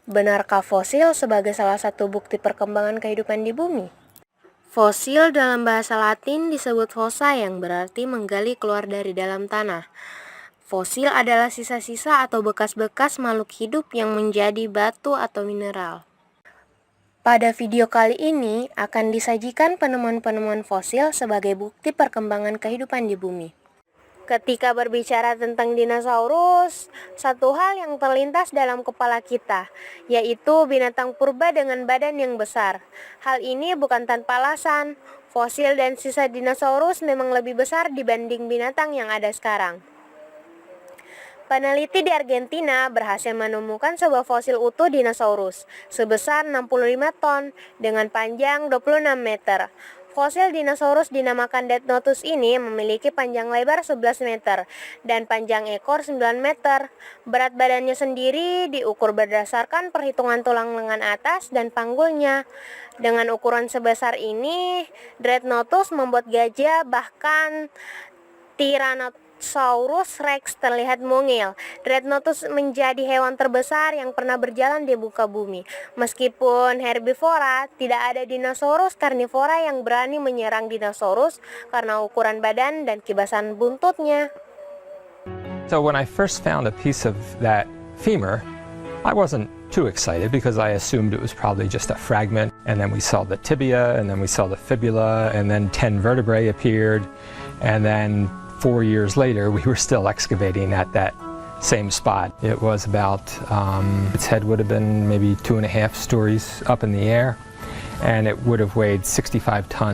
Benarkah fosil sebagai salah satu bukti perkembangan kehidupan di bumi? Fosil dalam bahasa Latin disebut fossa yang berarti menggali keluar dari dalam tanah. Fosil adalah sisa-sisa atau bekas-bekas makhluk hidup yang menjadi batu atau mineral. Pada video kali ini akan disajikan penemuan-penemuan fosil sebagai bukti perkembangan kehidupan di bumi. Ketika berbicara tentang dinosaurus, satu hal yang terlintas dalam kepala kita, yaitu binatang purba dengan badan yang besar. Hal ini bukan tanpa alasan. Fosil dan sisa dinosaurus memang lebih besar dibanding binatang yang ada sekarang. Peneliti di Argentina berhasil menemukan sebuah fosil utuh dinosaurus sebesar 65 ton dengan panjang 26 meter. Fosil dinosaurus dinamakan Deathnotus ini memiliki panjang lebar 11 meter dan panjang ekor 9 meter. Berat badannya sendiri diukur berdasarkan perhitungan tulang lengan atas dan panggulnya. Dengan ukuran sebesar ini, Dreadnoughtus membuat gajah bahkan Tyrannosaurus Rex terlihat mungil. Dreadnoughtus menjadi hewan terbesar yang pernah berjalan di muka bumi. Meskipun herbivora, tidak ada dinosaurus karnivora yang berani menyerang dinosaurus karena ukuran badan dan kibasan buntutnya. So when I first found a piece of that femur, I wasn't too excited because I assumed it was probably just a fragment, and then we saw the tibia, and then we saw the fibula, and then 10 vertebrae appeared, and then 4 years later we were still excavating at that same spot. It was about, its head would have been maybe 2.5 stories up in the air, and it would have weighed 65 tons.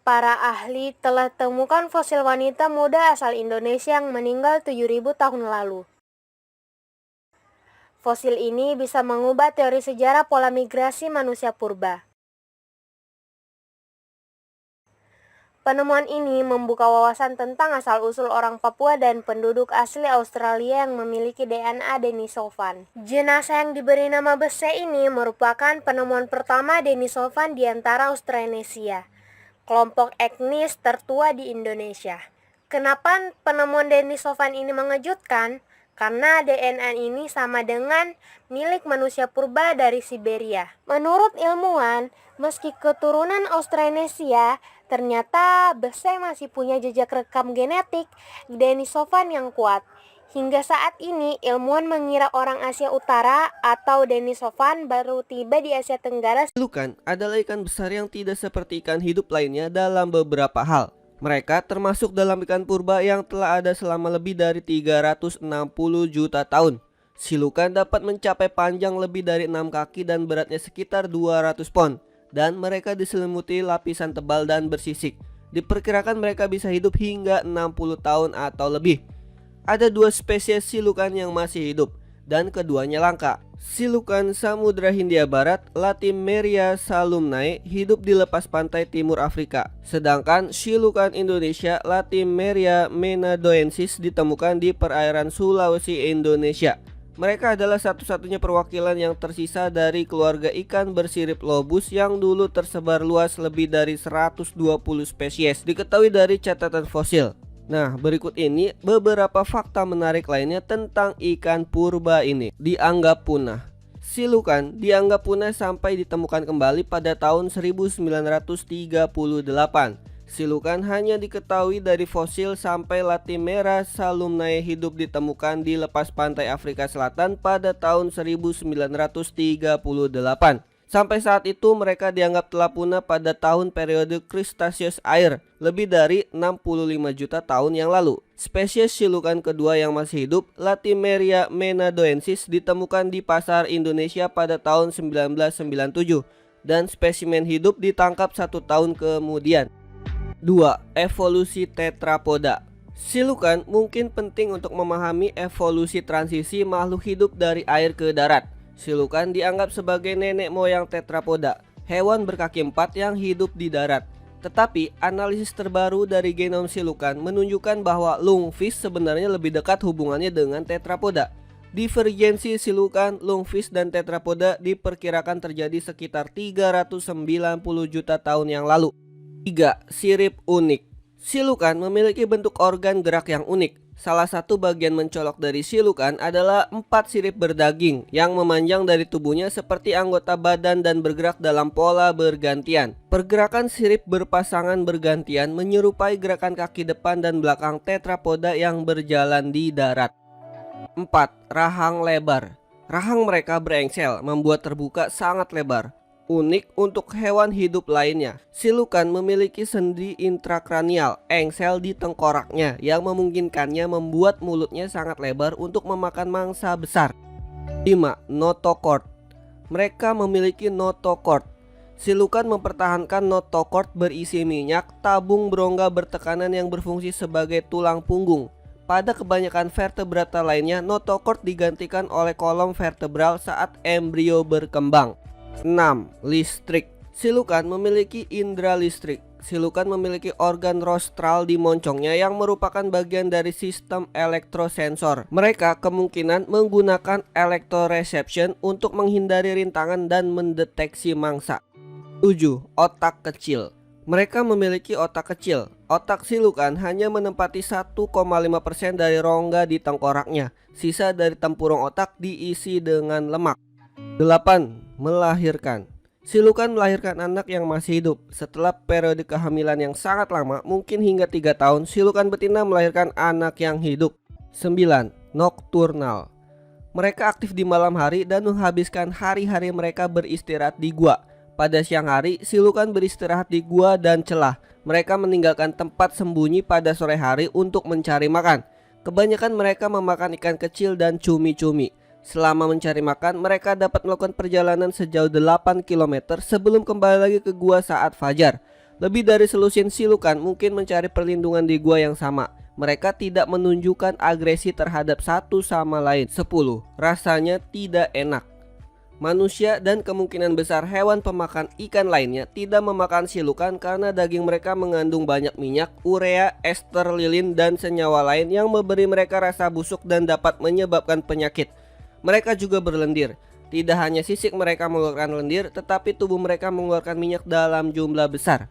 Para ahli telah temukan fosil wanita muda asal Indonesia yang meninggal 7.000 tahun lalu. Fosil ini bisa mengubah teori sejarah pola migrasi manusia purba. Penemuan ini membuka wawasan tentang asal-usul orang Papua dan penduduk asli Australia yang memiliki DNA Denisovan. Jenazah yang diberi nama Bese ini merupakan penemuan pertama Denisovan di antara Australanesia, kelompok etnis tertua di Indonesia. Kenapa penemuan Denisovan ini mengejutkan? Karena DNA ini sama dengan milik manusia purba dari Siberia. Menurut ilmuwan, meski keturunan Australanesia, ternyata Bese masih punya jejak rekam genetik Denisovan yang kuat. Hingga saat ini, ilmuwan mengira orang Asia Utara atau Denisovan baru tiba di Asia Tenggara. Silukan adalah ikan besar yang tidak seperti ikan hidup lainnya dalam beberapa hal. Mereka termasuk dalam ikan purba yang telah ada selama lebih dari 360 juta tahun. Silukan dapat mencapai panjang lebih dari 6 kaki dan beratnya sekitar 200 pon. Dan mereka diselimuti lapisan tebal dan bersisik. Diperkirakan mereka bisa hidup hingga 60 tahun atau lebih. Ada 2 spesies silukan yang masih hidup, dan keduanya langka. Silukan Samudra Hindia Barat, Latimeria salumnae, hidup di lepas pantai timur Afrika. Sedangkan silukan Indonesia, Latimeria menadoensis, ditemukan di perairan Sulawesi, Indonesia. Mereka adalah satu-satunya perwakilan yang tersisa dari keluarga ikan bersirip lobus yang dulu tersebar luas lebih dari 120 spesies, diketahui dari catatan fosil. Nah, berikut ini beberapa fakta menarik lainnya tentang ikan purba ini. Dianggap punah. Silukan dianggap punah sampai ditemukan kembali pada tahun 1938. Silukan hanya diketahui dari fosil sampai Latimera salumnae hidup ditemukan di lepas pantai Afrika Selatan pada tahun 1938. Sampai saat itu mereka dianggap telah punah pada tahun periode Cretaceous air, lebih dari 65 juta tahun yang lalu. Spesies silukan kedua yang masih hidup, Latimeria menadoensis, ditemukan di pasar Indonesia pada tahun 1997 dan spesimen hidup ditangkap 1 tahun kemudian. 2. Evolusi tetrapoda. Silukan mungkin penting untuk memahami evolusi transisi makhluk hidup dari air ke darat. Silukan dianggap sebagai nenek moyang tetrapoda, hewan berkaki 4 yang hidup di darat. Tetapi analisis terbaru dari genom silukan menunjukkan bahwa lungfish sebenarnya lebih dekat hubungannya dengan tetrapoda. Divergensi silukan, lungfish, dan tetrapoda diperkirakan terjadi sekitar 390 juta tahun yang lalu. 3. Sirip unik. Silukan memiliki bentuk organ gerak yang unik. Salah satu bagian mencolok dari silukan adalah 4 sirip berdaging yang memanjang dari tubuhnya seperti anggota badan dan bergerak dalam pola bergantian. Pergerakan sirip berpasangan bergantian menyerupai gerakan kaki depan dan belakang tetrapoda yang berjalan di darat. 4. Rahang lebar. Rahang mereka berengsel, membuat terbuka sangat lebar. Unik untuk hewan hidup lainnya, silukan memiliki sendi intrakranial, engsel di tengkoraknya yang memungkinkannya membuat mulutnya sangat lebar untuk memakan mangsa besar. 5. Notochord. Mereka memiliki notochord. Silukan mempertahankan notochord berisi minyak, tabung berongga bertekanan yang berfungsi sebagai tulang punggung. Pada kebanyakan vertebrata lainnya, notochord digantikan oleh kolom vertebral saat embrio berkembang. 6. Listrik. Silukan memiliki indera listrik. Silukan memiliki organ rostral di moncongnya yang merupakan bagian dari sistem elektrosensor. Mereka kemungkinan menggunakan electroreception untuk menghindari rintangan dan mendeteksi mangsa. 7. Otak kecil. Mereka memiliki otak kecil. Otak silukan hanya menempati 1,5% dari rongga di tengkoraknya. Sisa dari tempurung otak diisi dengan lemak. 8. Melahirkan. Silukan melahirkan anak yang masih hidup. Setelah periode kehamilan yang sangat lama, mungkin hingga 3 tahun, silukan betina melahirkan anak yang hidup. 9. Nokturnal. Mereka aktif di malam hari dan menghabiskan hari-hari mereka beristirahat di gua. Pada siang hari, silukan beristirahat di gua dan celah. Mereka meninggalkan tempat sembunyi pada sore hari untuk mencari makan. Kebanyakan mereka memakan ikan kecil dan cumi-cumi. Selama mencari makan, mereka dapat melakukan perjalanan sejauh 8 km sebelum kembali lagi ke gua saat fajar. Lebih dari selusin silukan mungkin mencari perlindungan di gua yang sama. Mereka tidak menunjukkan agresi terhadap satu sama lain. 10. Rasanya tidak enak. Manusia dan kemungkinan besar hewan pemakan ikan lainnya tidak memakan silukan karena daging mereka mengandung banyak minyak, urea, ester lilin, dan senyawa lain yang memberi mereka rasa busuk dan dapat menyebabkan penyakit. Mereka juga berlendir. Tidak hanya sisik mereka mengeluarkan lendir, tetapi tubuh mereka mengeluarkan minyak dalam jumlah besar.